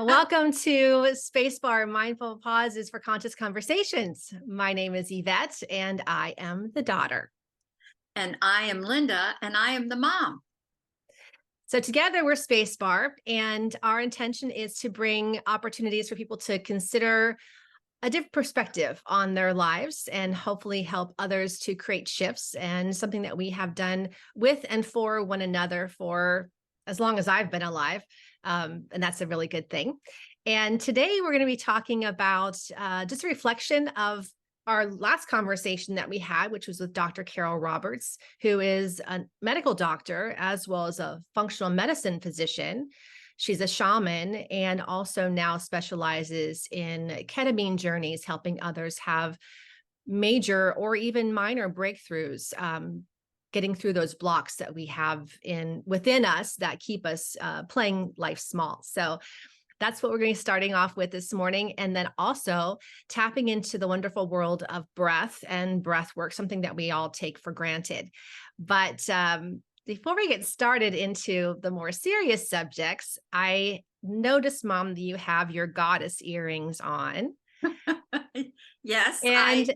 Welcome to Spacebar Mindful Pauses for Conscious Conversations. My name is Yvette, and I am the daughter. And I am Linda, and I am the mom. So together we're Spacebar, and our intention is to bring opportunities for people to consider a different perspective on their lives and hopefully help others to create shifts, and something that we have done with and for one another for as long as I've been alive. And that's a really good thing. And today we're going to be talking about just a reflection of our last conversation that we had, which was with Dr. Carol Roberts, who is a medical doctor as well as a functional medicine physician. She's a shaman and also now specializes in ketamine journeys, helping others have major or even minor breakthroughs, getting through those blocks that we have within us that keep us playing life small. So that's what we're going to be starting off with this morning. And then also tapping into the wonderful world of breath and breath work, something that we all take for granted. But before we get started into the more serious subjects, I noticed, Mom, that you have your goddess earrings on. Yes, And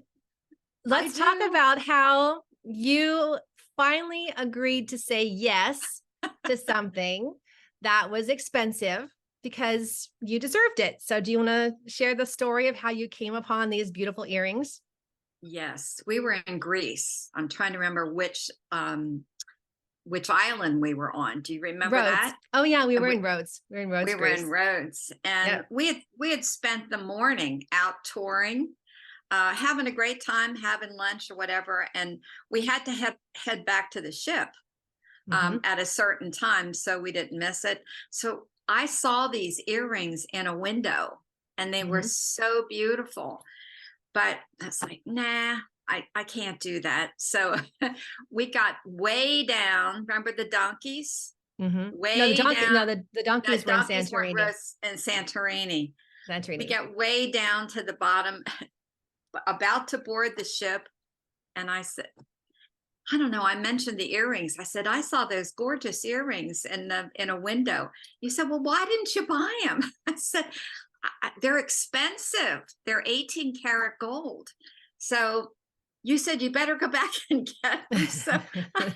let's talk do. about how you finally agreed to say yes to something that was expensive because you deserved it. So do you want to share the story of how you came upon these beautiful earrings? Yes, we were in Greece. I'm trying to remember which island we were on. Do you remember Rhodes. that? Oh yeah, we And were in Rhodes. We were in Rhodes, we were in Greece. Rhodes, and Yep. we had spent the morning out touring, having a great time, having lunch or whatever, and we had to head back to the ship Mm-hmm. at a certain time so we didn't miss it. So I saw these earrings in a window, and they were Mm-hmm. so beautiful. But I was like, nah, I can't do that. So we got way down. Remember the donkeys? Mm-hmm. No, Way down. the donkeys The were in donkeys weren't Santorini. roast in Santorini. We Santorini. got way down to the bottom, about to board the ship. And I said, I don't know. I mentioned the earrings. I said, I saw those gorgeous earrings in a window. You said, well, why didn't you buy them? I said, they're expensive. They're 18 karat gold. So you said you better go back and get them. So I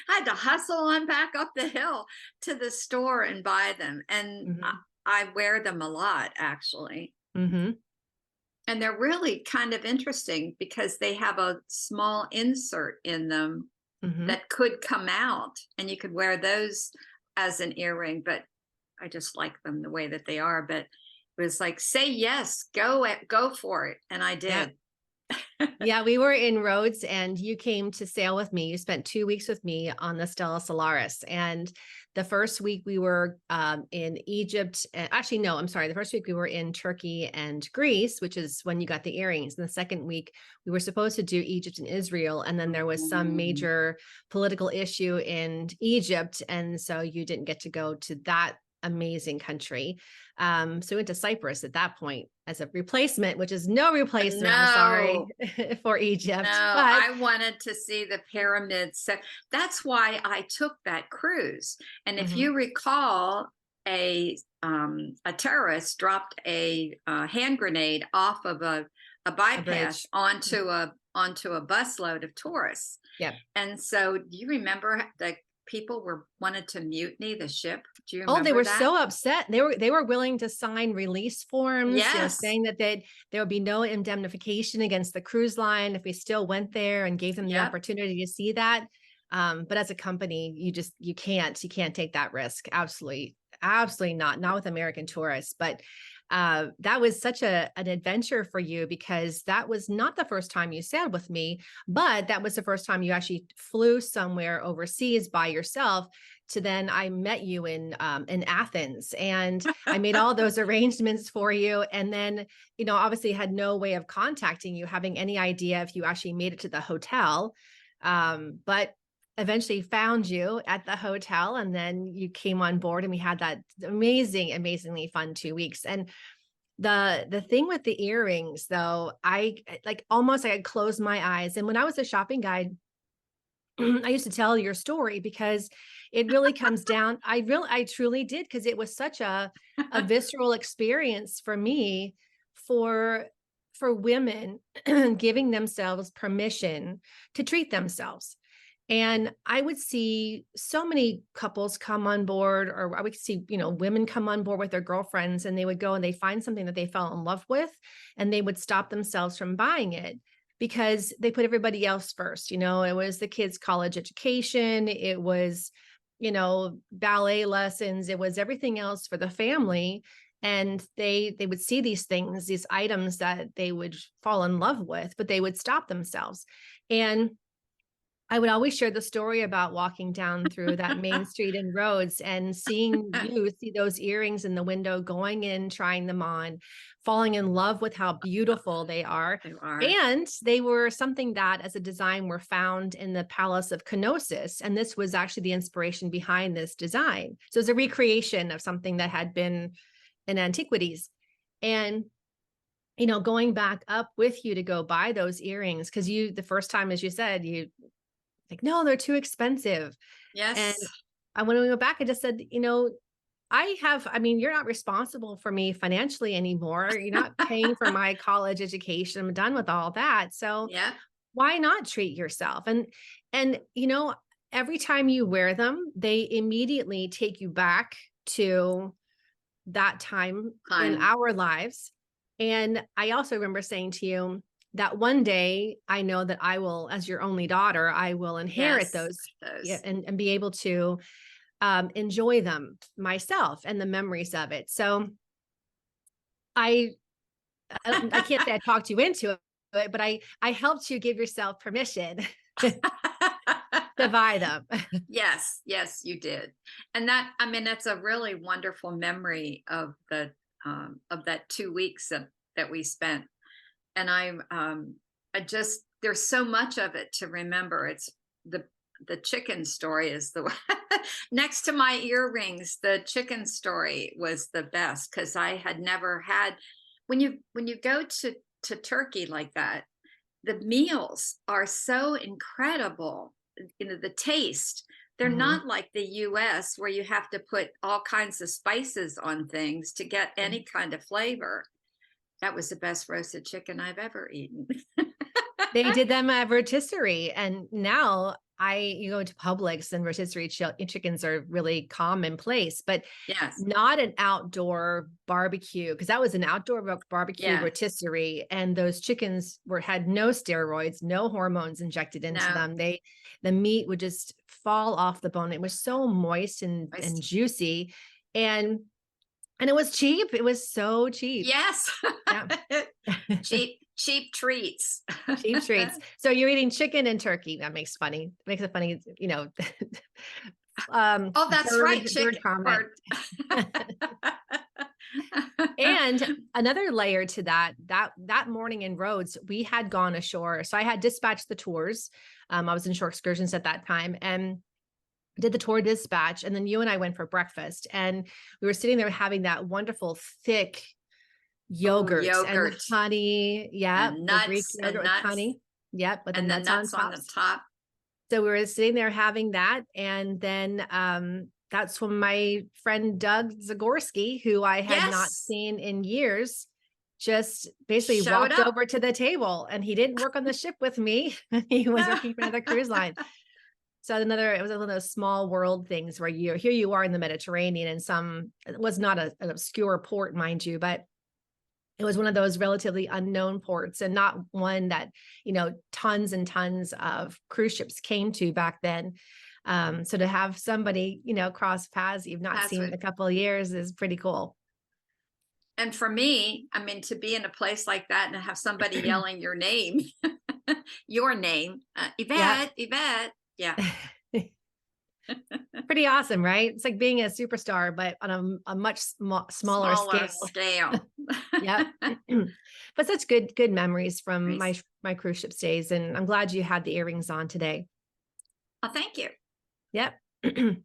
had to hustle on back up the hill to the store and buy them. And Mm-hmm. I wear them a lot, actually. Mm-hmm. And they're really kind of interesting because they have a small insert in them Mm-hmm. that could come out, and you could wear those as an earring. But I just like them the way that they are. But it was like, say yes, go for it. And I Yeah. did. Yeah, we were in Rhodes and you came to sail with me. You spent 2 weeks with me on the Stella Solaris. And the first week we were in Egypt. Actually, no, I'm sorry. The first week we were in Turkey and Greece, which is when you got the earrings. And the second week we were supposed to do Egypt and Israel. And then there was some Mm. major political issue in Egypt. And so you didn't get to go to that amazing country. So we went to Cyprus at that point as a replacement, which is no replacement, I'm sorry, No, for no, Egypt. But I wanted to see the pyramids. So that's why I took that cruise. And if Mhm. you recall, a terrorist dropped a hand grenade off of a A bypass bridge. Mhm. onto a busload of tourists. Yep. And so, do you remember that people wanted to mutiny the ship? Do you Oh, they remember were that? so upset. They were willing to sign release forms, Yes. saying that there would be no indemnification against the cruise line if we still went there and gave them the Yep. opportunity to see that. But as a company, you can't take that risk. Absolutely, absolutely not with American tourists. But that was such an adventure for you because that was not the first time you sailed with me, but that was the first time you actually flew somewhere overseas by yourself. To then I met you in Athens, and I made all those arrangements for you. And then, obviously had no way of contacting you, having any idea if you actually made it to the hotel. But eventually found you at the hotel, and then you came on board and we had that amazingly fun 2 weeks. And the thing with the earrings though, I like almost I could close my eyes. And when I was a shopping guide, I used to tell your story because it really comes down. I truly did, because it was such a visceral experience for me, for women giving themselves permission to treat themselves. And I would see so many couples come on board, or I would see, women come on board with their girlfriends, and they would go and they find something that they fell in love with, and they would stop themselves from buying it because they put everybody else first. It was the kids' college education, it was, ballet lessons, it was everything else for the family. And they would see these things, these items that they would fall in love with, but they would stop themselves. And I would always share the story about walking down through that main street and roads and seeing you see those earrings in the window, going in, trying them on, falling in love with how beautiful they are. You are. And they were something that, as a design, were found in the Palace of Knossos. And this was actually the inspiration behind this design. So it's a recreation of something that had been in antiquities. And going back up with you to go buy those earrings, because the first time, as you said, you like, no, they're too expensive. And Yes. when we went back, I just said, you're not responsible for me financially anymore. You're not paying for my college education. I'm done with all that. So Yeah. why not treat yourself? And every time you wear them, they immediately take you back to that time in Time. our lives. And I also remember saying to you that one day, I know that I will, as your only daughter, I will inherit Yes. those, yeah, Those. and be able to enjoy them myself and the memories of it. So I I can't say I talked you into it, but I helped you give yourself permission to buy them. Yes, yes, you did. And that's a really wonderful memory of that 2 weeks that we spent. And I just, there's so much of it to remember. It's the chicken story is the next to my earrings. The chicken story was the best, because I had never had, when you go to Turkey like that, the meals are so incredible. The taste, they're Mhm. not like the US, where you have to put all kinds of spices on things to get any kind of flavor. That was the best roasted chicken I've ever eaten. They did them at rotisserie, and now you go to Publix, and rotisserie chickens are really commonplace, but Yes, not an outdoor barbecue, because that was an outdoor barbecue yes. rotisserie, and those chickens had no steroids, no hormones injected into No, them. The meat would just fall off the bone. It was so moist I and s juicy, and it was cheap. It was so cheap. yes. Yeah. Cheap treats. Cheap treats. So you're eating chicken and turkey. That makes it funny, Oh, that's right, bird chicken comment. or And another layer to that morning in Rhodes, we had gone ashore. So I had dispatched the tours. I was in shore excursions at that time, and did the tour dispatch. And then you and I went for breakfast, and we were sitting there having that wonderful thick Oh, yogurt and yogurt honey. Yeah, and the Greek nuts yogurt and with nuts honey. Yep, with the and the nuts on nuts on top. the top. So we were sitting there having that. And then that's when my friend Doug Zagorski, who I had not Yes, seen in years, just basically showed walked up. over to the table. And he didn't work on the ship with me. He was working for another cruise line. So it was one of those small world things where here you are in the Mediterranean, and it was not an obscure port, mind you, but it was one of those relatively unknown ports, and not one that, tons and tons of cruise ships came to back then. So to have somebody, cross paths you've not That's seen what. in a couple of years is pretty cool. And for me, to be in a place like that and have somebody yelling your name, your name, Yeah. Yvette, Yvette. Yeah. Pretty awesome, right? It's like being a superstar, but on a much smaller Smaller scale. scale. Yep. But such good memories from Nice. my cruise ship stays. And I'm glad you had the earrings on today. Oh, thank you. Yep. And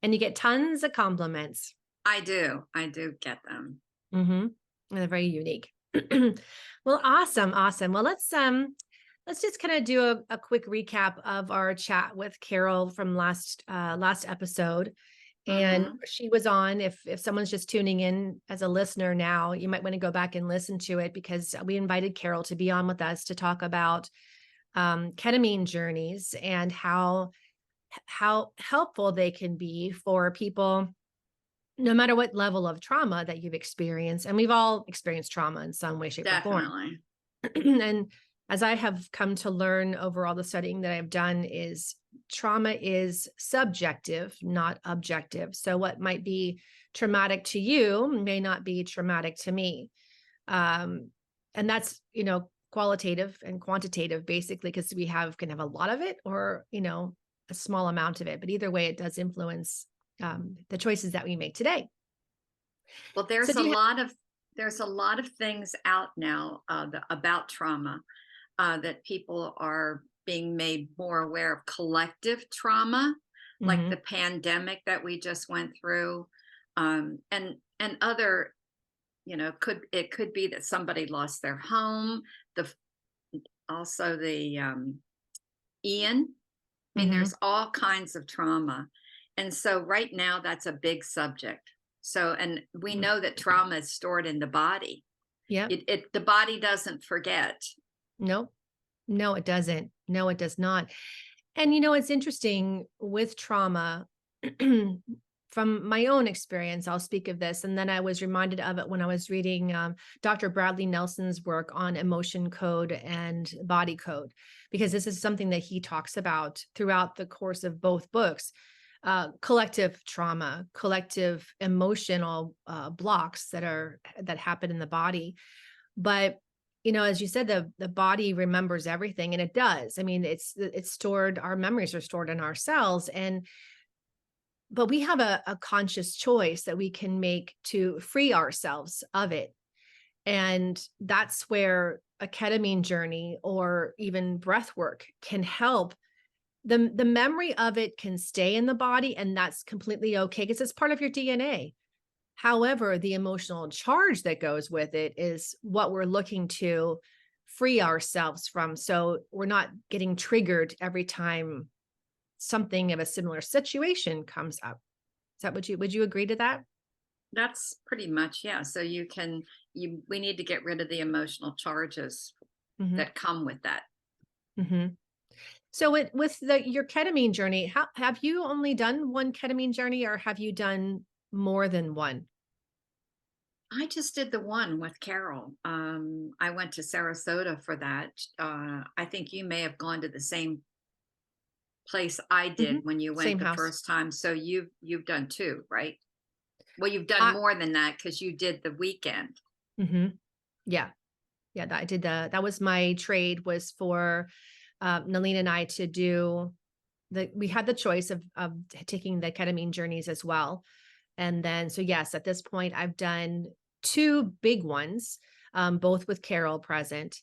you get tons of compliments. I do. I do get them. Mm-hmm. They're very unique. Well, awesome. Awesome. Well, let's just kind of do a quick recap of our chat with Carol from last episode. And Hmm. she was on, if someone's just tuning in as a listener now, you might want to go back and listen to it, because we invited Carol to be on with us to talk about ketamine journeys and how helpful they can be for people, no matter what level of trauma that you've experienced. And we've all experienced trauma in some way, shape, or form. Definitely. And as I have come to learn over all the studying that I've done, is trauma is subjective, not objective. So what might be traumatic to you may not be traumatic to me. And that's, qualitative and quantitative, basically, because can have a lot of it, or, a small amount of it. But either way, it does influence the choices that we make today. Well, So do you there's a lot of things out now about trauma, that people are being made more aware of collective trauma, like have, the pandemic that we just went through, and other, it could be that somebody lost their home, the also the Ian. I mean, hmm there's all kinds of trauma. And so right now that's a big subject. So, and we know that trauma is stored in the body. yep. The body doesn't forget. Nope. No, it doesn't. No, it does not. And it's interesting with trauma. From my own experience, I'll speak of this. And then I was reminded of it when I was reading Dr. Bradley Nelson's work on emotion code and body code, because this is something that he talks about throughout the course of both books. Collective trauma, collective emotional blocks that happen in the body. But as you said, the body remembers everything, and it does. I mean, it's stored. Our memories are stored in our cells, but we have a conscious choice that we can make to free ourselves of it. And that's where a ketamine journey or even breath work can help. The memory of it can stay in the body, and that's completely okay, because it's part of your DNA. However, the emotional charge that goes with it is what we're looking to free ourselves from. So we're not getting triggered every time something of a similar situation comes up. Is that would you agree to that? That's pretty much, yeah. So we need to get rid of the emotional charges Hmm that come with that. hmm So with your ketamine journey, how have you only done one ketamine journey, or have you done more than one? I just did the one with Carol. I went to Sarasota for that. I think you may have gone to the same place I hmm did when you went Same the house. first time. So you've done two, right? Well, you've done I, more than that because you did the weekend. hmm Yeah. Yeah, that was my trade, was for Nalina and I to do we had the choice of taking the ketamine journeys as well. And then, so yes, at this point, I've done two big ones, both with Carol present,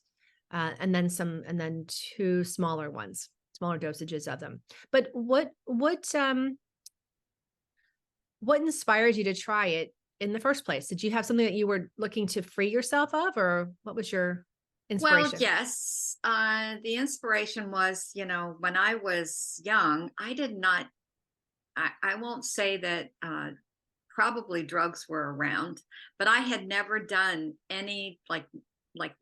and then two smaller ones, smaller dosages of them. But what inspired you to try it in the first place? Did you have something that you were looking to free yourself of, or what was your Well, inspiration? yes. The inspiration was, when I was young, I did not, I won't say that probably drugs were around, but I had never done any like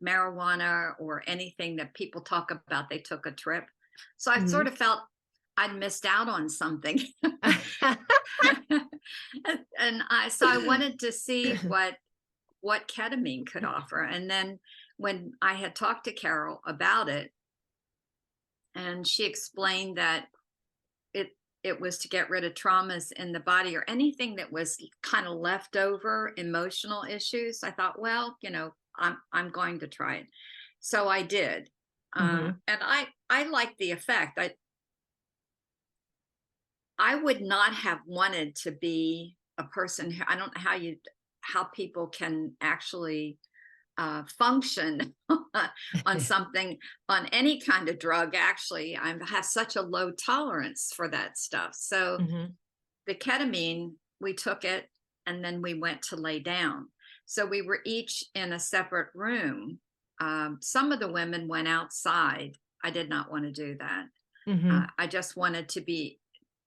marijuana or anything that people talk about. They took a trip. So I sort Hmm of felt I'd missed out on something. And I wanted to see what ketamine could offer. And then when I had talked to Carol about it, and she explained that it it was to get rid of traumas in the body or anything that was kind of leftover emotional issues, I thought, well, I'm going to try it. So I did. hmm And I liked the effect. I would not have wanted to be a person who, I don't know how people can actually function on something, on any kind of drug. Actually, I have such a low tolerance for that stuff. So hmm the ketamine, we took it and then we went to lay down. So we were each in a separate room. Some of the women went outside I did not want to do that. Hmm. I just wanted to be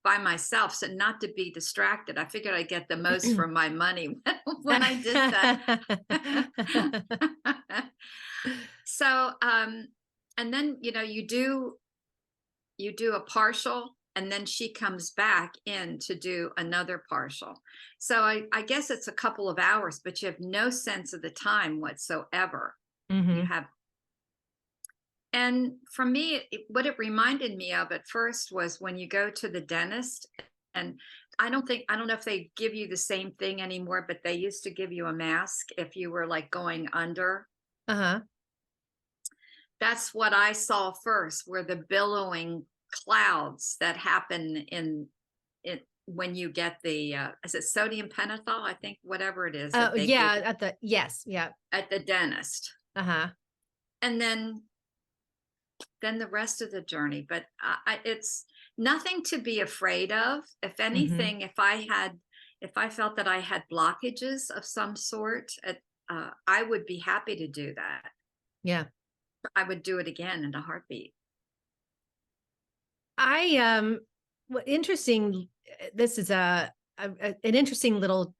by myself, so not to be distracted. I figured I'd get the most from my money when I did that. So, and then you do a partial, and then she comes back in to do another partial. So I guess it's a couple of hours, but you have no sense of the time whatsoever. You Hmm. have, and for me, what it reminded me of at first was when you go to the dentist, and I don't know if they give you the same thing anymore, but they used to give you a mask if you were like going under. Uh-huh. That's what I saw first, were the billowing clouds that happen in it when you get the is it sodium pentothal? I think whatever it is Oh that they give yeah, you yes, yeah. at the dentist. Uh-huh. And then the rest of the journey. But it's nothing to be afraid of. If Hmm. anything, if I felt that I had blockages of some sort, I would be happy to do that. Yeah. I would do it again in a heartbeat. I what interesting, this is an interesting little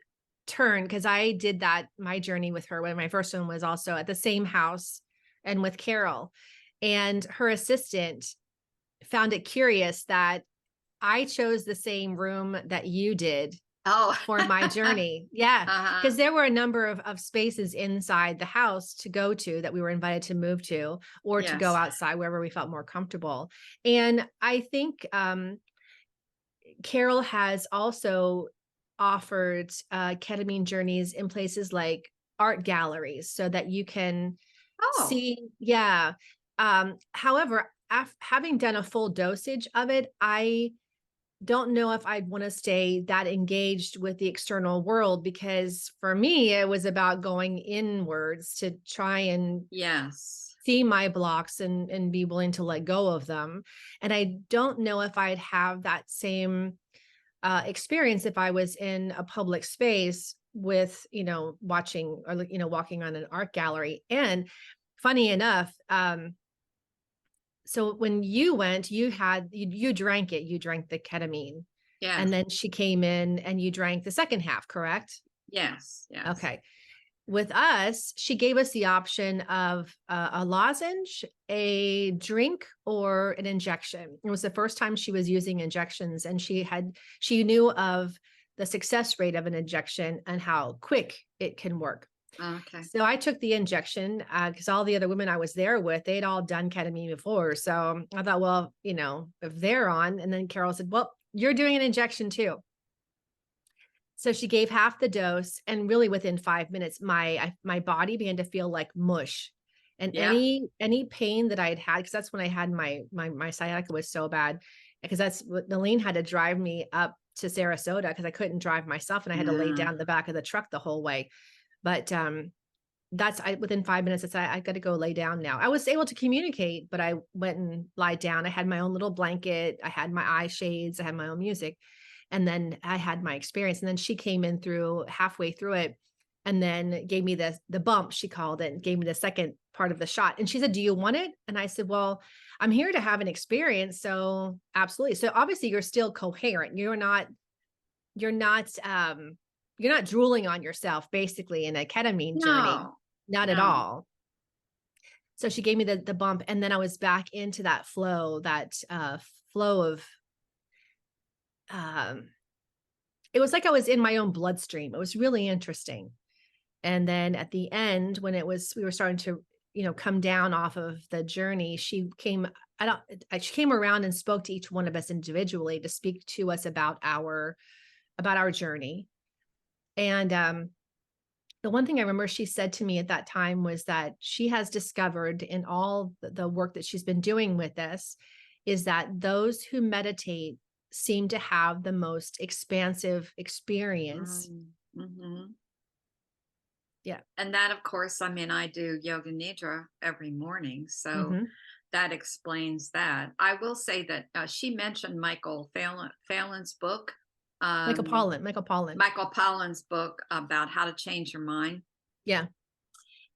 turn, because I did that my journey with her when my first one was also at the same house and with Carol, and her assistant found it curious that I chose the same room that you did Oh, for my journey. Yeah. uh-huh. Because there were a number of spaces inside the house to go to that we were invited to move to, or to go Yes. outside wherever we felt more comfortable. And I think Carol has also offered ketamine journeys in places like art galleries so that you can Oh, see. Yeah. However, having done a full dosage of it, I don't know if I'd want to stay that engaged with the external world, because for me, it was about going inwards to try and yes. see my blocks and be willing to let go of them. And I don't know if I'd have that same experience if I was in a public space with, watching, or, walking on an art gallery. And funny enough, so when you went, you drank it, you drank the ketamine, Yeah. and then she came in and you drank the second half, correct? Yes. Yes. Okay. With us, she gave us the option of a lozenge, a drink, or an injection. It was the first time she was using injections, and she knew of the success rate of an injection and how quick it can work. Okay. So I took the injection because all the other women I was there with, they'd all done ketamine before. So I thought, well, if they're on, and then Carol said, well, you're doing an injection too. So she gave half the dose, and really within 5 minutes, my body began to feel like mush, and Yeah. any pain that I'd had, because that's when I had my sciatica was so bad, because that's what Nalene had to drive me up to Sarasota because I couldn't drive myself, and I had to lay Yeah. down in the back of the truck the whole way. But within 5 minutes, I got to go lay down now. I was able to communicate, but I went and lied down. I had my own little blanket. I had my eye shades. I had my own music. And then I had my experience. And then she came in through halfway through it, and then gave me the bump, she called it, and gave me the second part of the shot. And she said, do you want it? And I said, well, I'm here to have an experience. So absolutely. So obviously you're still coherent. You're not you're not drooling on yourself basically in a ketamine journey. No. Not at No. all. So she gave me the bump, and then I was back into that flow of um it was like I was in my own bloodstream. It was really interesting. And then at the end, when we were starting to, come down off of the journey, she came around and spoke to each one of us individually to speak to us about our journey. And the one thing I remember she said to me at that time was that she has discovered in all the work that she's been doing with this is that those who meditate seem to have the most expansive experience. Mm-hmm. Yeah. And that, of course, I mean, I do yoga nidra every morning, so Hmm. that explains that. I will say that she mentioned Fallon's book, um, Michael Pollan. Michael Pollan's book about how to change your mind. Yeah.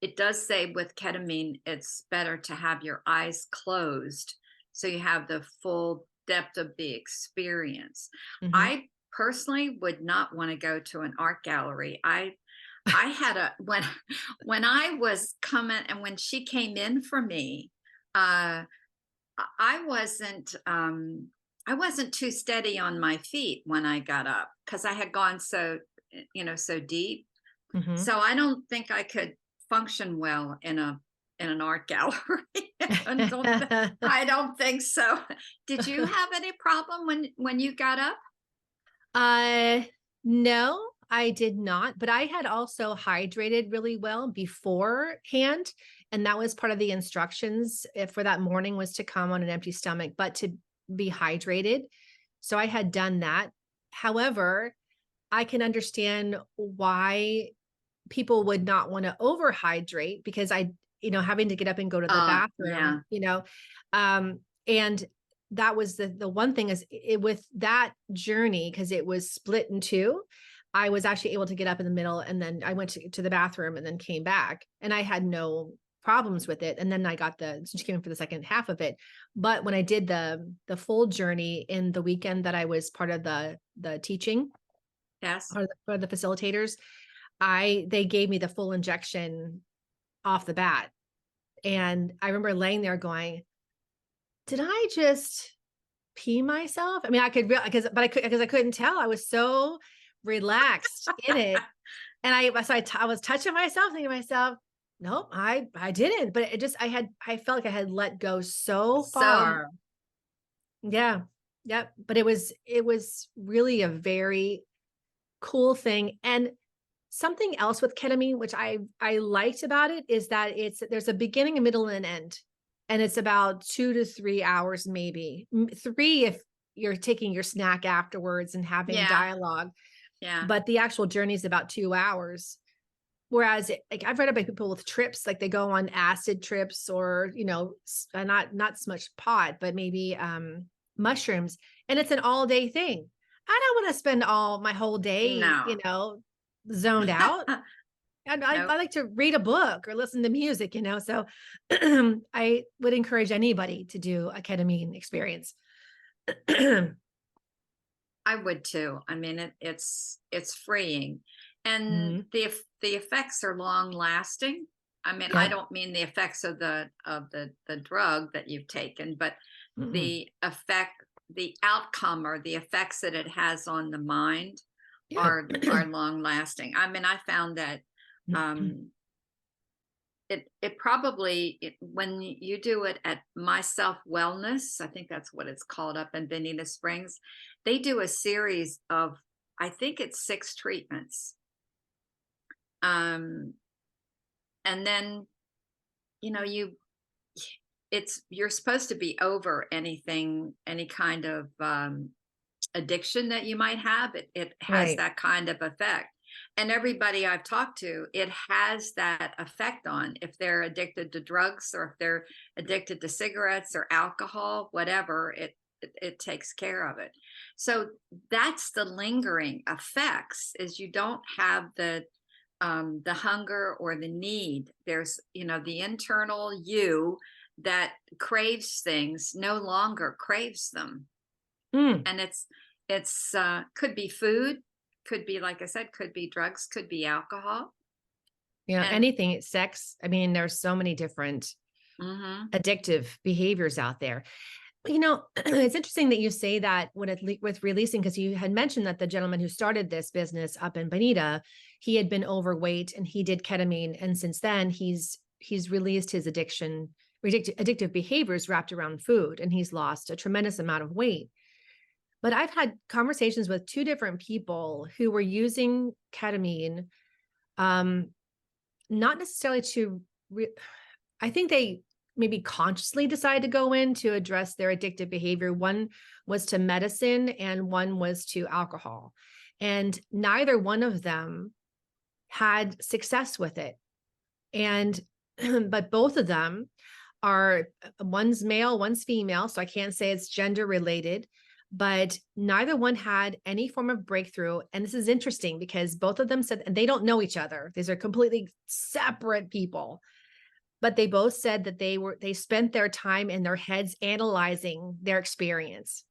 it does say with ketamine, it's better to have your eyes closed so you have the full depth of the experience. Mhm. I personally would not want to go to an art gallery. I had a when I was coming and when she came in for me, uh I I wasn't too steady on my feet when I got up because I had gone so so deep. Mhm. So I don't think I could function well in an art gallery. I don't think so. Did you have any problem when you got up? Uh, no, I did not, but I had also hydrated really well beforehand, and that was part of the instructions for that morning was to come on an empty stomach, but to be hydrated. So I had done that. However, I can understand why people would not want to overhydrate because having to get up and go to the bathroom, Yeah. and that was the one thing is with that journey, because it was split in two, I was actually able to get up in the middle and then I went to the bathroom and then came back and I had no problems with it. And then I got she came in for the second half of it. But when I did the full journey in the weekend that I was part of the teaching Yes. or the facilitators, they gave me the full injection off the bat. And I remember laying there going, did I just pee myself? I mean, I could because I couldn't tell. I was so relaxed in it. And I was touching myself, thinking to myself, nope, I didn't. But I felt like I had let go so So far. Yeah. Yep. But it was really a very cool thing. And something else with ketamine, which I liked about it, is that there's a beginning, a middle, and an end, and it's about 2 to 3 hours, maybe three if you're taking your snack afterwards and having yeah, dialogue. yeah. But the actual journey is about 2 hours. Whereas, like I've read about people with trips, like they go on acid trips, or not so much pot, but maybe mushrooms, and it's an all day thing. I don't want to spend all my whole day, No. zoned out. I Nope. like to read a book or listen to music, so I would encourage anybody to do a ketamine experience. I would too. I mean, it's freeing, and Mhm. the effects are long lasting. I mean, I Yep. don't mean the effects of the drug that you've taken, but Mm-mm. the effect, the outcome, or the effects that it has on the mind Yeah. are long lasting. I mean, I found that um, it probably when you do it at My Self Wellness, I think that's what it's called up in Benita Springs, they do a series of, I think it's 6 treatments, um and then you it's you're supposed to be over any kind of addiction that you might have. It has Right. that kind of effect. And everybody I've talked to, it has that effect on if they're addicted to drugs or if they're addicted to cigarettes or alcohol, whatever, it takes care of it. So that's the lingering effects is you don't have the hunger or the need. There's, the internal you that craves things no longer craves them. Mm. And it's could be food, could be, like I said, could be drugs, could be alcohol. And Anything, sex. I mean, there's so many different mhm, addictive behaviors out there. It's interesting that you say that with releasing, because you had mentioned that the gentleman who started this business up in Bonita, he had been overweight and he did ketamine, and since then he's released his addictive behaviors wrapped around food, and he's lost a tremendous amount of weight. But I've had conversations with two different people who were using ketamine, um, not necessarily I think they maybe consciously decided to go in to address their addictive behavior. One was to medicine and one was to alcohol. And neither one of them had success with it. And, but both of them are, one's male, one's female. So I can't say it's gender related. but neither one had any form of breakthrough. And this is interesting because both of them said, and they don't know each other. These are completely separate people, but they both said that they spent their time in their heads analyzing their experience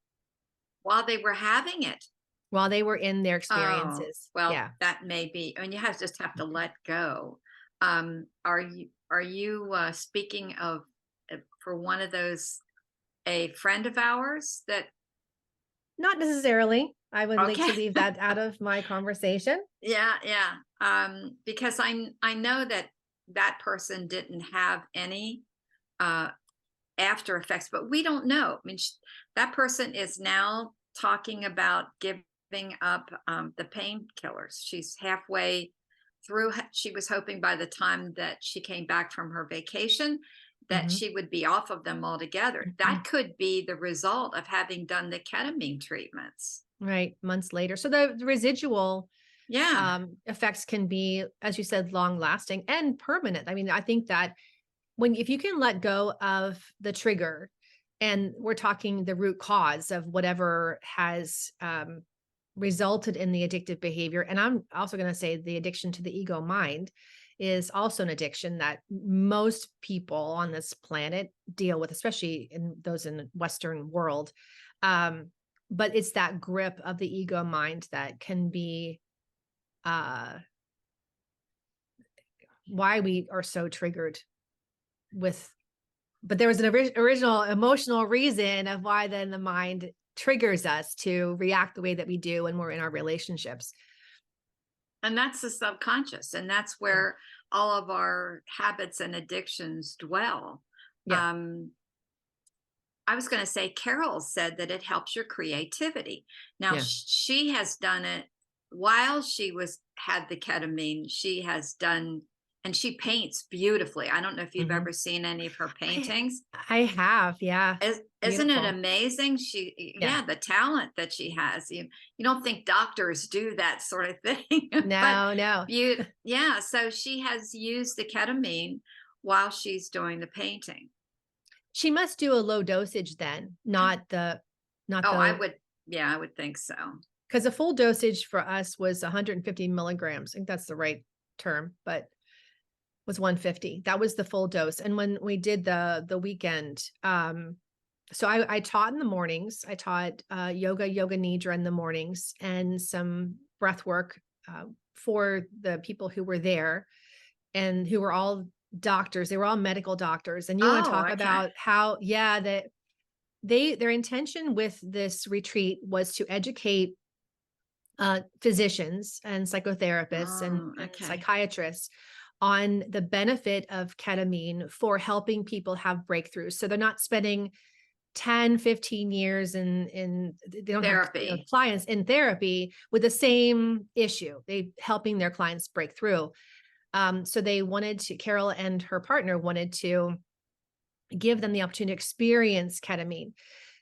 While they were having it. while they were in their Oh, experiences. well, Yeah. that may be, I mean, you have just have to let go. Are you speaking of for one of those, a friend of ours that, Not necessarily. I would like okay. to leave that out of my conversation. Yeah, yeah. Because I know that that person didn't have any uh after effects, but we don't know. I mean, that person is now talking about giving up the painkillers. She's halfway through. She was hoping by the time that she came back from her vacation that Mhm. she would be off of them altogether. That Mhm. could be the result of having done the ketamine treatments. Right. Months later. So the residual Yeah. effects can be, as you said, long lasting and permanent. I mean, I think that if you can let go of the trigger, and we're talking the root cause of whatever has resulted in the addictive behavior. And I'm also going to say the addiction to the ego mind is also an addiction that most people on this planet deal with, especially in those in the Western world. Um, but it's that grip of the ego mind that can be uh, why we are so triggered with. But there was an original emotional reason of why then the mind triggers us to react the way that we do when we're in our relationships. And that's the subconscious. And that's Yeah. where all of our habits and addictions dwell. Yeah. Um, I was going to say, Carol said that it helps your creativity. Now, Yeah. she has done it while she was had the ketamine. She has done, and she paints beautifully. I don't know if you've Mhm. ever seen any of her I paintings. I have, yeah. Isn't it Beautiful. amazing? Yeah. Yeah, the talent that she has. You don't think doctors do that sort of thing, but No, no. yeah. So she has used the ketamine while she's doing the painting. She must do a low dosage then, not Oh, I the would, yeah, I would think so. because the full dosage for us was 150 milligrams. I think that's the right term, but was 150. That was the full dose. And when we did the weekend, so I taught in the mornings. I taught yoga nidra in the mornings, and some breath work for the people who were there and who were all doctors. They were all medical doctors. And you want to Oh, talk okay. about how, yeah, that their intention with this retreat was to educate physicians and psychotherapists Oh, and okay. psychiatrists on the benefit of ketamine for helping people have breakthroughs. So they're not spending 10, 15 years they don't have Therapy. clients in therapy with the same issue. They helping their clients break through. So they wanted to, Carol and her partner wanted to give them the opportunity to experience ketamine.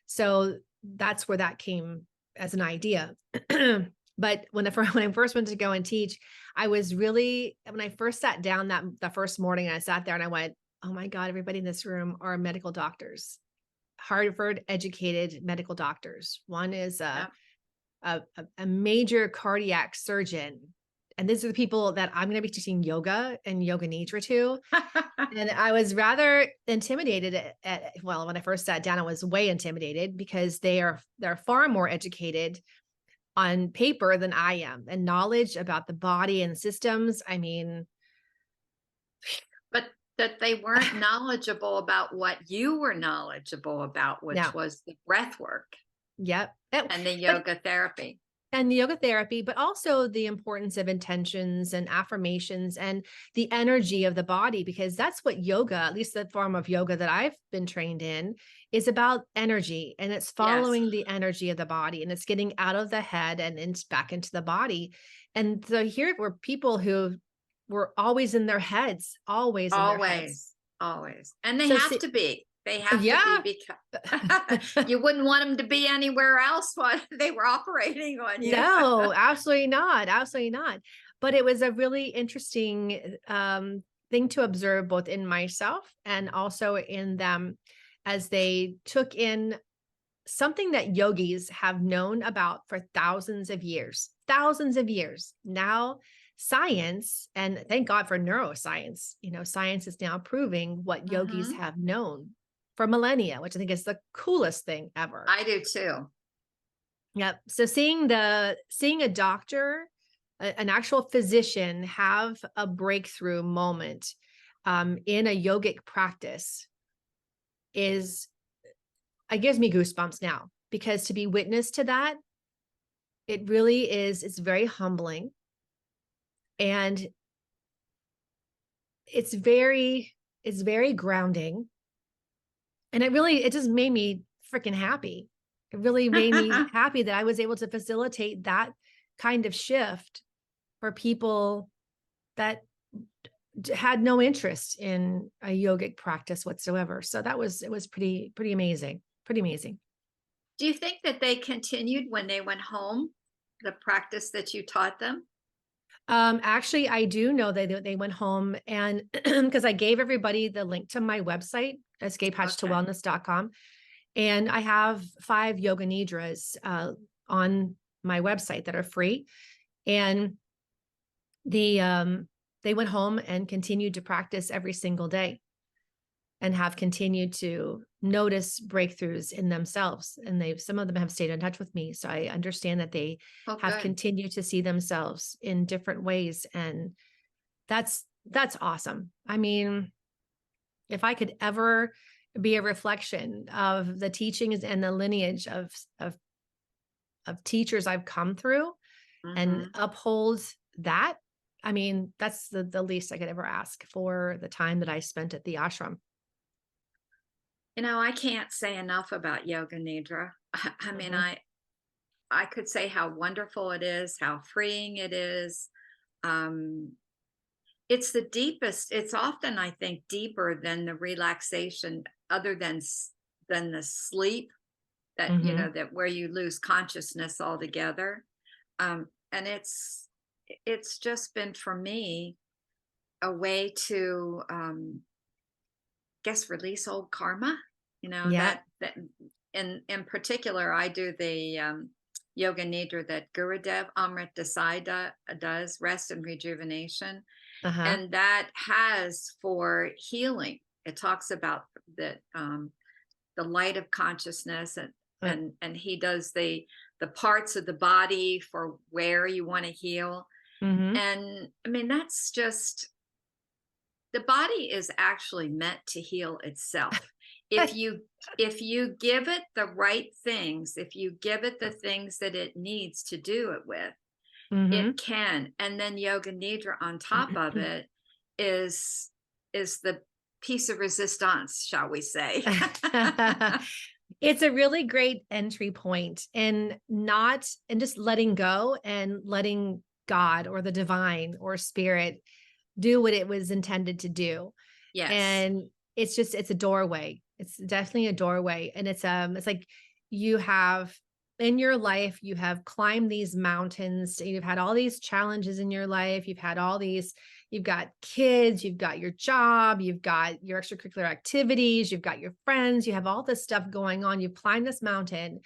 So that's where that came as an idea. But when I first went to go and teach, I was really, when I first sat down the first morning, I sat there and I went, oh my God, everybody in this room are medical doctors, Harvard educated medical doctors. One is Yep. a major cardiac surgeon. And these are the people that I'm going to be teaching yoga and yoga nidra to. And I was rather intimidated well, when I first sat down, I was way intimidated because they're far more educated on paper than I am, and knowledge about the body and systems. I mean, But that they weren't knowledgeable about what you were knowledgeable about, which no, was the breath work yep. and the But yoga therapy. and the yoga therapy, but also the importance of intentions and affirmations and the energy of the body, because that's what yoga, at least the form of yoga that I've been trained in, is about energy. And it's Yes. following the energy of the body, and it's getting out of the head and back into the body. And so here were people who were always in their heads. Always, always. And they So have see, to be. They have to be yeah. because you wouldn't want them to be anywhere else while they were operating on you. No, absolutely not. Absolutely not. But it was a really interesting thing to observe both in myself and also in them as they took in something that yogis have known about for thousands of years, thousands of years. Now, science, and thank God for neuroscience, science is now proving what yogis Hmm. have known for millennia, which I think is the coolest thing ever. I do too. Yep. So seeing a doctor, an actual physician have a breakthrough moment in a yogic practice is, it gives me goosebumps now, because to be witness to that, it really is, it's very humbling, and it's very grounding. And it just made me freaking happy. It really made me happy that I was able to facilitate that kind of shift for people that had no interest in a yogic practice whatsoever. So it was pretty amazing. Pretty amazing. Do you think that they continued when they went home, the practice that you taught them? Actually, I do know that they went home, and because I gave everybody the link to my website, Okay. escapehatchtowellness.com. And I have 5 yoga nidras on my website that are free. And they went home and continued to practice every single day, and have continued to notice breakthroughs in themselves. And some of them have stayed in touch with me. So I understand that they Oh, have good. continued to see themselves in different ways. And that's awesome. I mean, if I could ever be a reflection of the teachings and the lineage of teachers I've come through and Hmm. uphold that, I mean, that's the least I could ever ask for the time that I spent at the ashram. I can't say enough about yoga nidra. I mean, Mhm. I could say how wonderful it is, how freeing it is. Um, it's the deepest. It's often, I think, deeper than the relaxation, other than than the sleep that Mhm. that where you lose consciousness altogether. And it's just been for me a way to guess release old karma. Yeah. That in particular, I do the yoga nidra that Gurudev Amrit Desai does, rest and rejuvenation, Uh-huh. and that has for healing. It talks about the light of consciousness, and Uh, he does the parts of the body for where you want to heal. mhm. And I mean, that's just, the body is actually meant to heal itself. if you if you give it the right things, if you give it the things that it needs to do it with, it Mhm. can. And then yoga nidra on top of it is the piece of resistance, shall we say. It's a really great entry point, and just letting go and letting God or the divine or spirit do what it was intended to do. Yes. And it's a doorway. It's definitely a doorway. And it's like you have in your life, you have climbed these mountains, you've had all these challenges in your life, you've got kids, you've got your job, you've got your extracurricular activities, you've got your friends, you have all this stuff going on. You've climbed this mountain,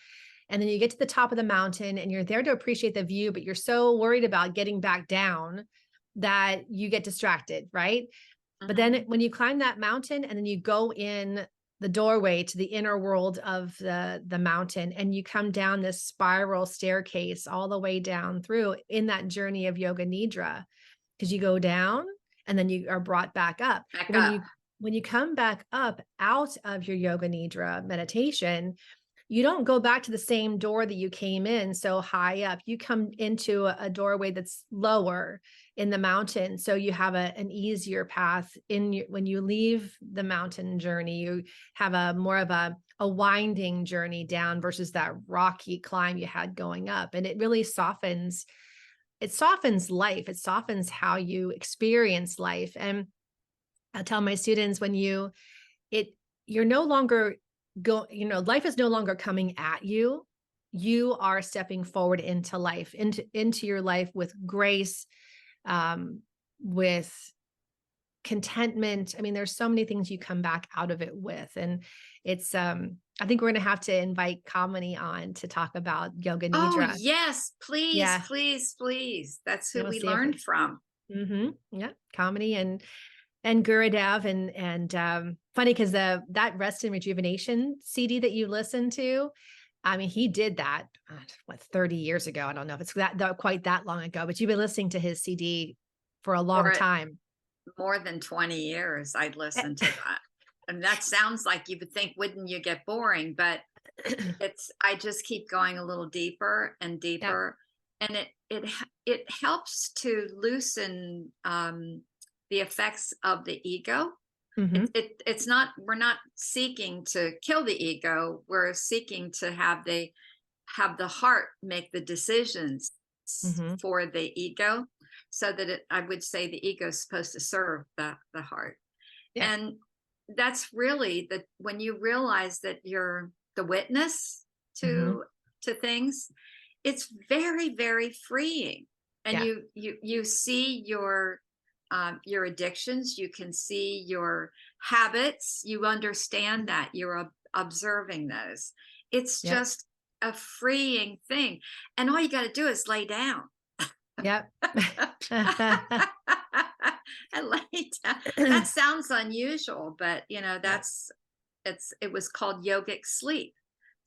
and then you get to the top of the mountain and you're there to appreciate the view, but you're so worried about getting back down that you get distracted, right? But then Hmm. when you climb that mountain and then you go in the doorway to the inner world of the mountain, and you come down this spiral staircase all the way down through in that journey of yoga nidra, because you go down and then you are brought back up. Back But up. when you come back up out of your yoga nidra meditation, you don't go back to the same door that you came in so high up. You come into a doorway that's lower in the mountain. So you have an easier path when you leave the mountain journey, you have a more of a winding journey down versus that rocky climb you had going up. And it softens life. It softens how you experience life. And I tell my students, it you're no longer life is no longer coming at you. You are stepping forward into life, into your life with grace, with contentment. I mean, there's so many things you come back out of it with. And it's, I think we're going to have to invite Kamini on to talk about yoga Oh, nidra. yes, please, Yeah. please, please. That's And who we'll we see if learned from. yeah, Kamini and Gurudev funny because that rest and rejuvenation CD that you listened to, I mean, he did that, 30 years ago. I don't know if it's quite that long ago, but you've been listening to his CD for a long For time. more than 20 years, I'd Eh, listen to that. And that sounds like you would think, wouldn't you get boring? But I just keep going a little deeper and yeah. deeper. And it helps to loosen the effects of the ego. Hmm. It's not, we're not seeking to kill the ego. We're seeking to have the heart make the decisions Hmm. for the ego, so that I would say the ego is supposed to serve the heart. Yeah. And that's really when you realize that you're the witness Hmm. to things, it's very, very freeing. And Yeah. you see your addictions, you can see your habits, you understand that you're observing those. It's Yep. just a freeing thing, and all you got to do is lay down. Yep. And lay down. That sounds unusual, but Yeah. it was called yogic sleep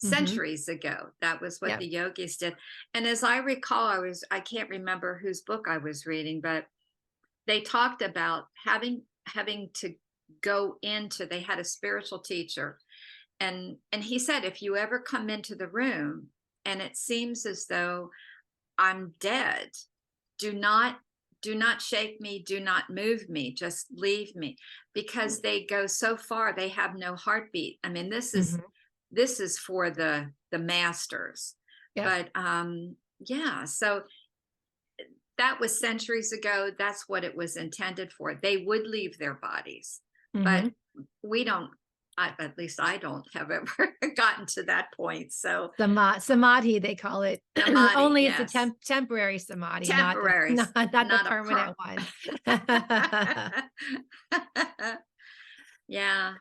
Hmm. centuries ago. That was what Yep. the yogis did. And as I recall, I can't remember whose book I was reading, but they talked about having to go into, they had a spiritual teacher, and he said, if you ever come into the room and it seems as though I'm dead, do not shake me, do not move me, just leave me, because they go so far, they have no heartbeat. I mean, Hmm. this is for the masters. Yep. But yeah, so that was centuries ago. That's what it was intended for. They would leave their bodies, but Hmm. we don't. At least I don't have ever gotten to that point. So Samadhi, they call it. samadhi, Only it's a yes, temporary samadhi, not the temporaries, not the not a permanent one. Yeah.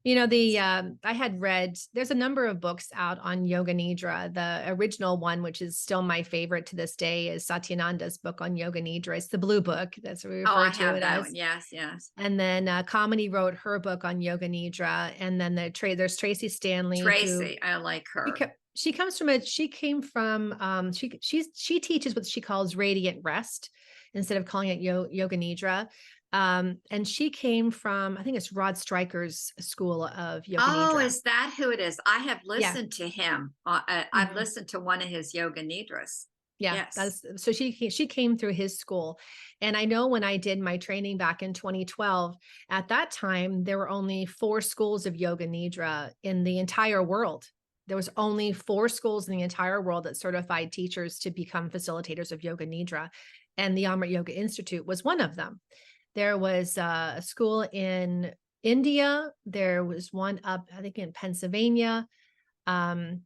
I had read, there's a number of books out on Yoga Nidra. The original one, which is still my favorite to this day, is Satyananda's book on Yoga Nidra. It's the blue book. That's what we Oh, I refer to have it that as. one. Yes, yes. And then Kamini wrote her book on Yoga Nidra. And then there's Tracy Stanley, who Tracy, I like her. she came from she teaches what she calls radiant rest instead of calling it yoga nidra. And she came from, I think it's Rod Stryker's school of yoga Oh, nidra. is that who it is? I have Yeah. listened to him. I've Mhm. listened to one of his yoga nidras. Yeah, Yes. that's so she came through his school. And I know when I did my training back in 2012, at that time there were only 4 schools of yoga nidra in the entire world. There was only 4 schools in the entire world that certified teachers to become facilitators of yoga nidra, and the Amrit Yoga Institute was one of them. There was a school in India. There was one up, I think, in Pennsylvania. Um,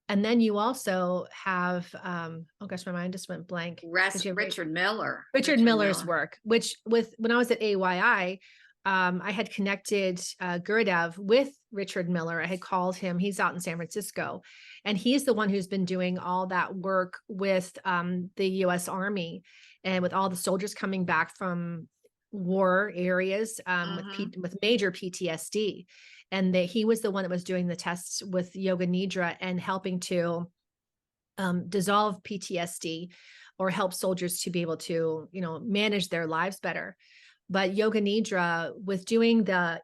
and then you also have, oh gosh, my mind just went blank because you have Richard Miller. Richard Richard Miller's Miller. work, which when I was at AYI, I had connected Gurudev with Richard Miller. I had called him. He's out in San Francisco, and he's the one who's been doing all that work with the U.S. Army and with all the soldiers coming back from war areas Hmm. with major PTSD. And that he was the one that was doing the tests with Yoga Nidra and helping to dissolve PTSD or help soldiers to be able to, manage their lives better. But Yoga Nidra, with doing the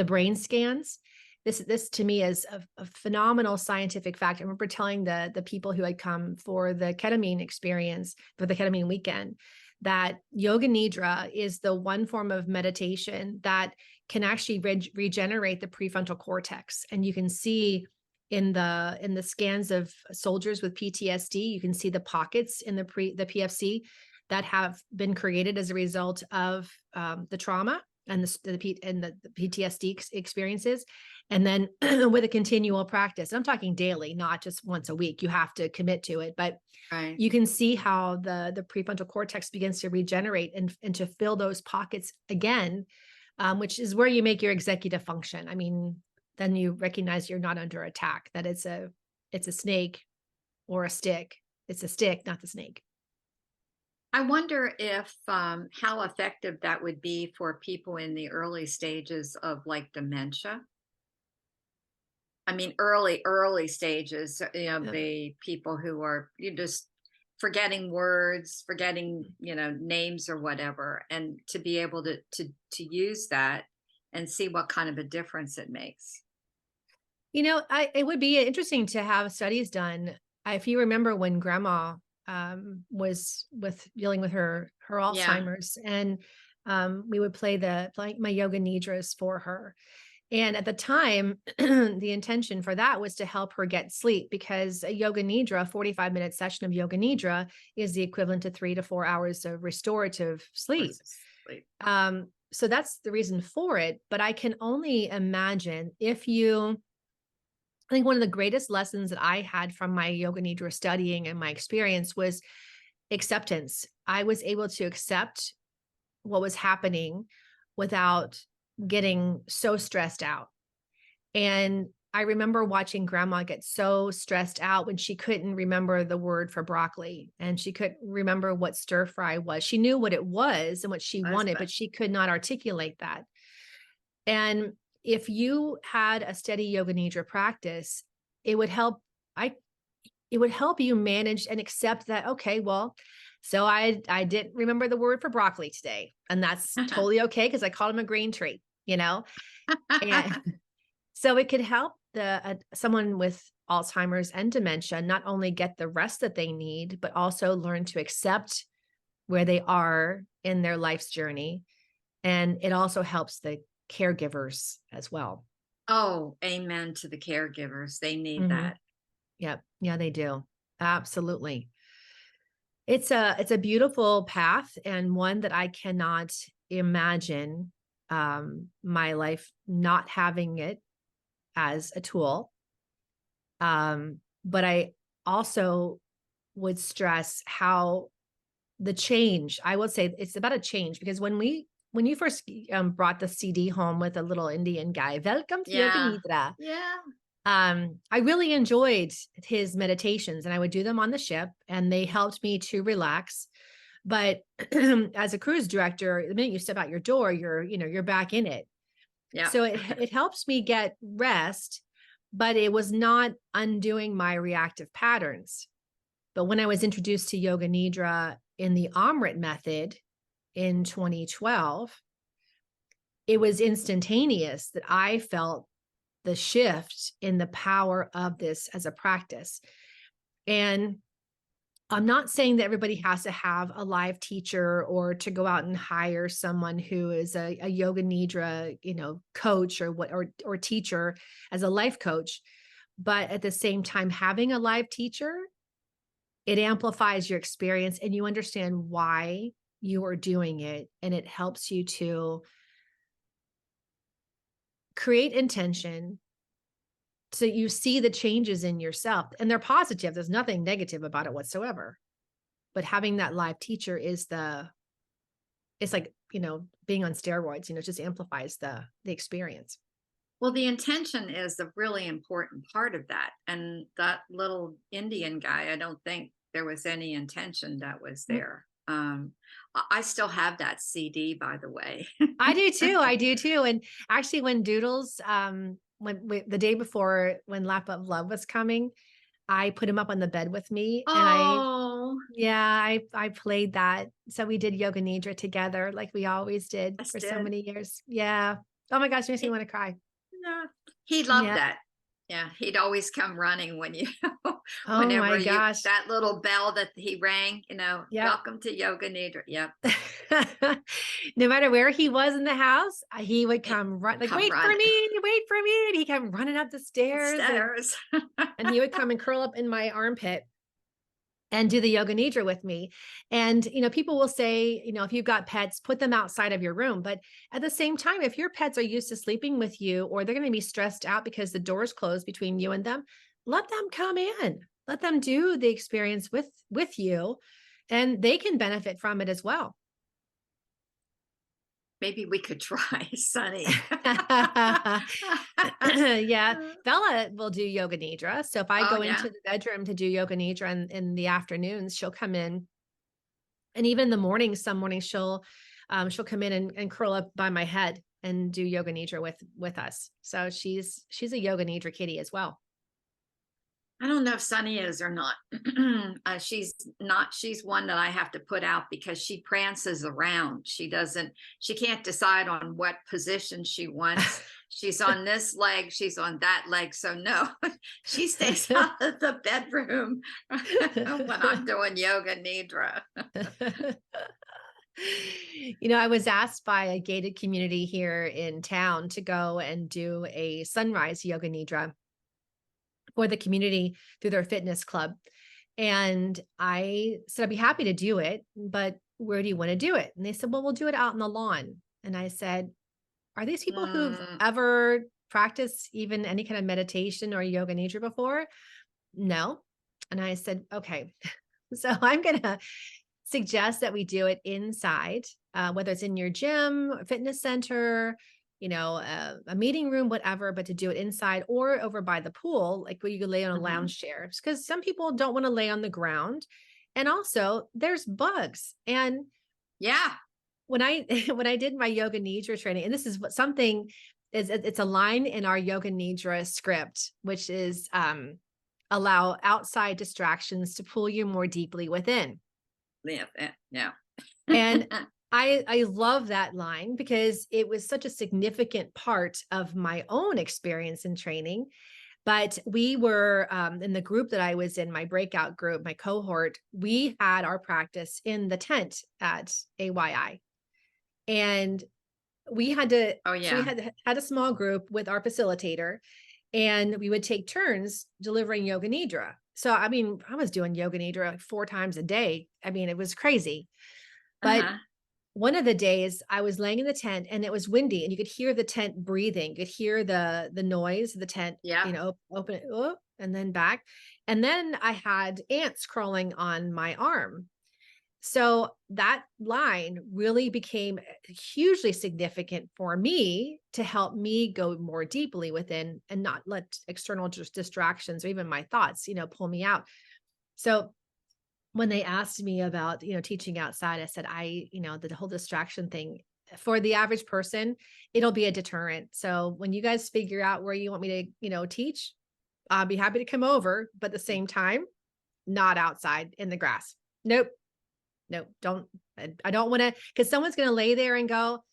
brain scans, this to me is a phenomenal scientific fact. I remember telling the people who had come for the ketamine experience, for the ketamine weekend, that Yoga Nidra is the one form of meditation that can actually regenerate the prefrontal cortex. And you can see in the scans of soldiers with PTSD, you can see the pockets in the PFC that have been created as a result of the trauma. and the PTSD experiences. And then with a continual practice, I'm talking daily, not just once a week. You have to commit to it, but Right. you can see how the prefrontal cortex begins to regenerate and to fill those pockets again, which is where you make your executive function. I mean, then you recognize you're not under attack, that it's a snake or a stick. It's a stick, not the snake. I wonder if how effective that would be for people in the early stages of like dementia. I mean, early stages, Yeah. the people who are you just forgetting words, forgetting, names or whatever, and to be able to use that and see what kind of a difference it makes. It would be interesting to have studies done. If you remember when grandma was dealing with her Yeah, Alzheimer's, and we would play my yoga nidras for her. And at the time, the intention for that was to help her get sleep, because a yoga nidra, 45-minute session of yoga nidra, is the equivalent to 3 to 4 hours of restorative sleep. versus sleep. So that's the reason for it. But I can only imagine I think one of the greatest lessons that I had from my yoga nidra studying and my experience was acceptance. I was able to accept what was happening without getting so stressed out. And I remember watching grandma get so stressed out when she couldn't remember the word for broccoli, and she couldn't remember what stir fry was. She knew what it was and what she wanted, Husband. but she could not articulate that. And if you had a steady yoga nidra practice, it would help. I it would help you manage and accept that, okay, well, so I didn't remember the word for broccoli today, and that's totally okay because I called him a green tree, and so it could help someone with Alzheimer's and dementia not only get the rest that they need, but also learn to accept where they are in their life's journey. And it also helps the caregivers as well. Oh, amen to the caregivers. They need Mhm. that. Yep. Yeah, they do. Absolutely. It's a beautiful path, and one that I cannot imagine my life not having it as a tool. But I also would stress how the change, I would say it's about a change, because when you first brought the CD home with a little Indian guy, Welcome to Yoga Yeah. Nidra, Yeah. I really enjoyed his meditations, and I would do them on the ship, and they helped me to relax. But as a cruise director, the minute you step out your door, you're back in it. Yeah. So it helps me get rest, but it was not undoing my reactive patterns. But when I was introduced to Yoga Nidra in the Amrit method in 2012, it was instantaneous that I felt the shift in the power of this as a practice. And I'm not saying that everybody has to have a live teacher or to go out and hire someone who is a yoga nidra, coach or teacher as a life coach. But at the same time, having a live teacher, it amplifies your experience and you understand why you are doing it. And it helps you to create intention, so you see the changes in yourself, and they're positive. There's nothing negative about it whatsoever. But having that live teacher it's like, being on steroids, it just amplifies the experience. Well, the intention is a really important part of that. And that little Indian guy, I don't think there was any intention that was Mm. there. I still have that CD, by the way. I do too. I do too. And actually, when Doodles, the day before when Lap of Love was coming, I put him up on the bed with me, and Oh, I played that. So we did yoga nidra together, like we always did I for so did. many years. Yeah. Oh my gosh, makes me He, want to cry. no, he loved Yeah. that. Yeah, he'd always come running Oh whenever my gosh. that little bell that he rang, Yep. welcome to Yoga Nidra. Yep. No matter where he was in the house, he would He come run, like, come wait for running me, wait for me. And he'd come running up the stairs, and upstairs. he would come and curl up in my armpit. and do the yoga nidra with me. And, people will say, if you've got pets, put them outside of your room. But at the same time, if your pets are used to sleeping with you, or they're going to be stressed out because the door's closed between you and them, let them come in. Let them do the experience with you, and they can benefit from it as well. Maybe we could try Sunny. Yeah, Bella will do yoga nidra. So if I Oh go yeah. into the bedroom to do yoga nidra in the afternoons, she'll come in. And even in the mornings, some mornings she'll come in and curl up by my head and do yoga nidra with us. So she's a yoga nidra kitty as well. I don't know if Sunny is or not. She's not. She's one that I have to put out because she prances around. She can't decide on what position she wants. She's on this leg, she's on that leg. So no, she stays out of the bedroom when I'm doing yoga nidra. I was asked by a gated community here in town to go and do a sunrise yoga nidra for the community through their fitness club. And I said, I'd be happy to do it, but where do you want to do it? And they said, well, we'll do it out on the lawn. And I said, are these people who've Mm, ever practiced even any kind of meditation or yoga nidra before? No. And I said, okay, so I'm going to suggest that we do it inside, whether it's in your gym, fitness center, a meeting room, whatever, but to do it inside or over by the pool, like where you could lay on a mhm. lounge chair, because some people don't want to lay on the ground. And also there's bugs. And Yeah. when I when I did my yoga nidra training, and this is what something is, it's a line in our yoga nidra script, which is allow outside distractions to pull you more deeply within. Yeah. Yeah. And I love that line because it was such a significant part of my own experience in training. But we were in the group that I was in, my breakout group, my cohort, we had our practice in the tent at AYI. And Oh so we yeah. had a small group with our facilitator, and we would take turns delivering yoga nidra. So, I mean, I was doing yoga nidra like 4 times a day. I mean, it was crazy. But Uh-huh. one of the days I was laying in the tent and it was windy, and you could hear the tent breathing. You could hear the noise of the tent, Yep. open it, oh, and then back. And then I had ants crawling on my arm. So that line really became hugely significant for me to help me go more deeply within and not let external distractions or even my thoughts, pull me out. So when they asked me about, teaching outside, I said, the whole distraction thing for the average person, it'll be a deterrent. So when you guys figure out where you want me to, teach, I'll be happy to come over, but at the same time, not outside in the grass. Nope. Nope. I don't want to, because someone's going to lay there and go,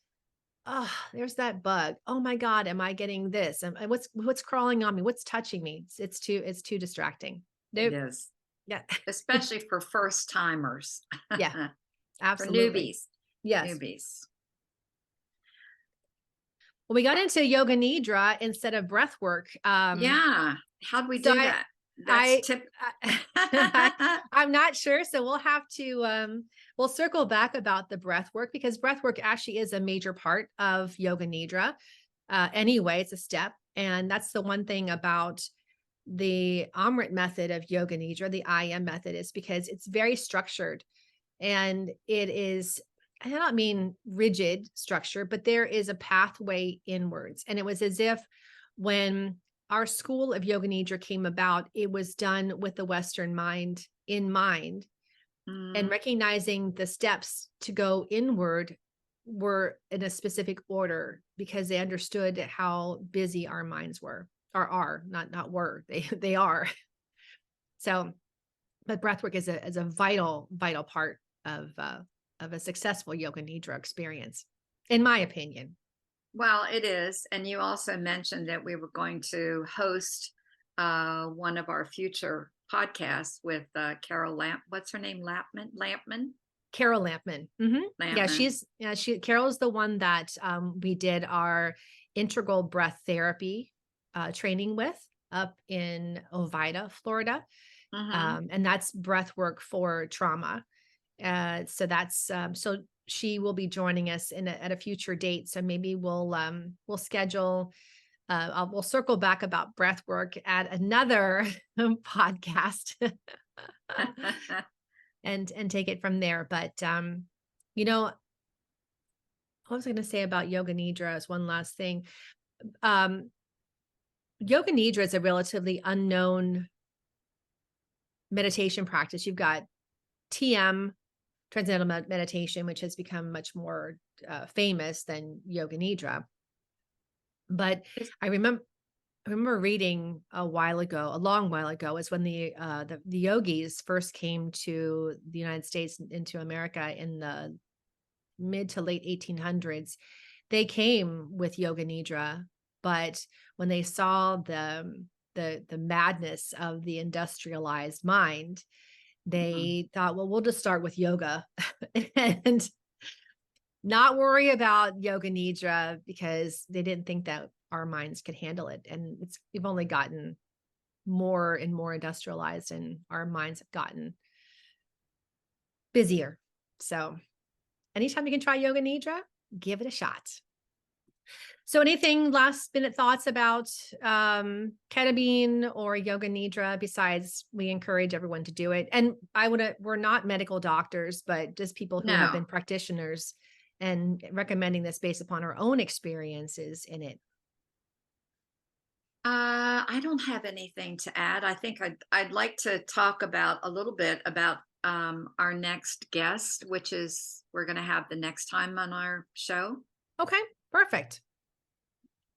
oh, there's that bug. Oh my God. Am I getting this? And what's crawling on me? What's touching me? It's too distracting. It Nope. is. Yeah. Especially for first timers. Yeah, For absolutely. newbies. Yes. Newbies. Well, we got into yoga nidra instead of breath work. Yeah. How'd we So do I, that? That's I, tip. I'm not sure. So we'll have to, we'll circle back about the breath work, because breath work actually is a major part of yoga nidra. Anyway, it's a step. And that's the one thing about the Amrit method of yoga nidra, the IM method, is because it's very structured, and it is, I don't mean rigid structure, but there is a pathway inwards. And it was as if when our school of yoga nidra came about, it was done with the Western mind in mind, and Mm, recognizing the steps to go inward were in a specific order because they understood how busy our minds were, or are, not were, they are. So, but breathwork is a vital part of a successful yoga nidra experience, in my opinion. well, it is. And you also mentioned that we were going to host one of our future podcasts with Carol What's her name? Lampman? Carol Lampman. Hmm. Yeah, Lampman. Carol's the one that we did our integral breath therapy training with up in Ovida, Florida. Mm-hmm. And that's breath work for trauma. So she will be joining us at a future date. So maybe we'll schedule. We'll circle back about breath work at another podcast and take it from there. But you know, what was I going to say about yoga nidra is one last thing. Um, Yoga nidra is a relatively unknown meditation practice. You've got TM, transcendental meditation, which has become much more famous than yoga nidra. But I remember reading a long while ago, is when the yogis first came to the United States, into America in the mid to late 1800s. They came with yoga nidra, but when they saw the madness of the industrialized mind, Mm-hmm. they thought, well, we'll just start with yoga and not worry about yoga nidra, because they didn't think that our minds could handle it. And we've only gotten more and more industrialized, and our minds have gotten busier. So anytime you can try yoga nidra, give it a shot. So anything last minute thoughts about ketamine or yoga nidra, besides we encourage everyone to do it? And we're not medical doctors, but just people who have No. been practitioners and recommending this based upon our own experiences in it. I don't have anything to add. I think I'd like to talk about a little bit about our next guest, which is we're going to have the next time on our show. Okay, perfect.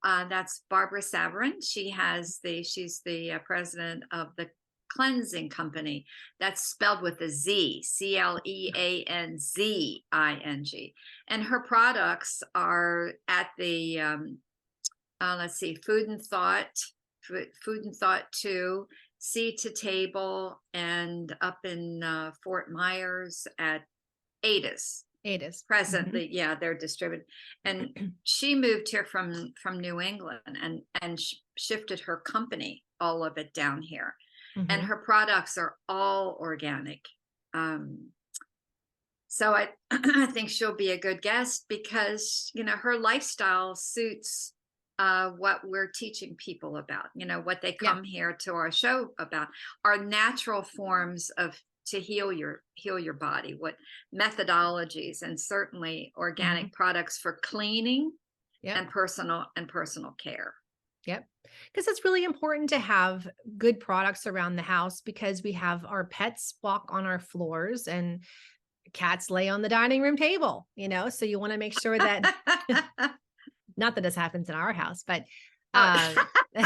That's Barbara Savarin. She's the president of the Cleansing Company. That's spelled with a Z, Cleanzing. And her products are at the let's see, Food and Thought, Food and Thought 2, Seed to Table, and up in Fort Myers at Ada's. Ada's. Presently, yeah, they're distributed. And she moved here from New England and shifted her company, all of it down here. And Mm-hmm. her products are all organic. So I I think she'll be a good guest because her lifestyle suits what we're teaching people about. What they Yeah. come here to our show about are natural forms of to heal your body, what methodologies, and certainly Mm-hmm. organic products for cleaning Yep. and personal care. Yep. Because it's really important to have good products around the house, because we have our pets walk on our floors and cats lay on the dining room table, so you want to make sure that, not that this happens in our house, but Oh. uh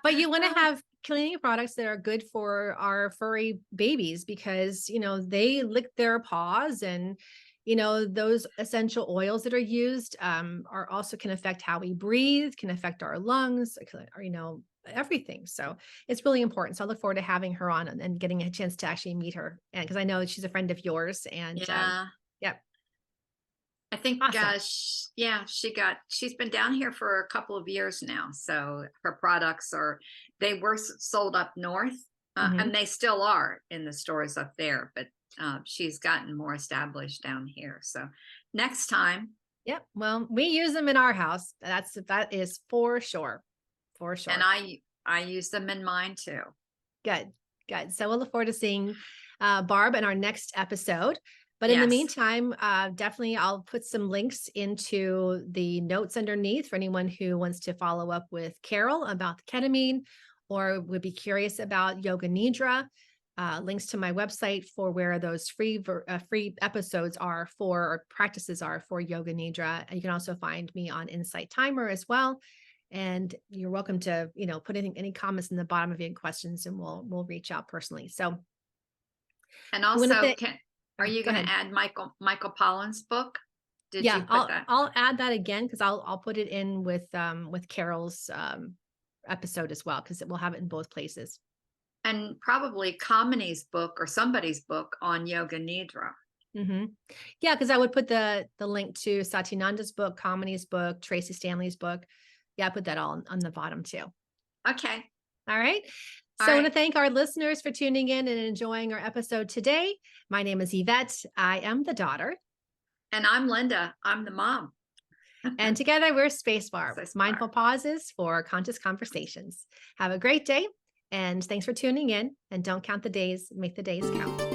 but you want to have cleaning products that are good for our furry babies, because they lick their paws, and those essential oils that are used are also can affect how we breathe, can affect our lungs, or everything. So it's really important. So I look forward to having her on and getting a chance to actually meet her, and because I know that she's a friend of yours. And Yeah. yep. I think, Awesome. she's been down here for a couple of years now. So her products they were sold up north, Hmm. and they still are in the stores up there, but she's gotten more established down here. So next time, Yep. Well, we use them in our house. That is for sure. For and sure. I use them in mine too. Good. Good. So we'll look forward to seeing Barb in our next episode. But in the Yes. meantime, definitely I'll put some links into the notes underneath for anyone who wants to follow up with Carol about the ketamine, or would be curious about yoga nidra. Links to my website for where those free episodes are for, or practices are for yoga nidra. And you can also find me on Insight Timer as well. And you're welcome to, put any comments in the bottom of your questions, and we'll reach out personally. So And we want to also, thank. are you Go going to ahead. add Michael Pollan's book? Did Yeah, you put I'll that? I'll add that again, because I'll put it in with Carol's episode as well, because we'll have it in both places. And probably Kamini's book or somebody's book on yoga nidra. Mm-hmm. Yeah, because I would put the link to Satyananda's book, Kamini's book, Tracy Stanley's book. Yeah, I put that all on the bottom too. Okay. All right. All So I want to right. thank our listeners for tuning in and enjoying our episode today. My name is Yvette. I am the daughter. And I'm Linda. I'm the mom. And together we're Spacebar, So smart. mindful pauses for conscious conversations. Have a great day. And thanks for tuning in. And don't count the days, make the days count.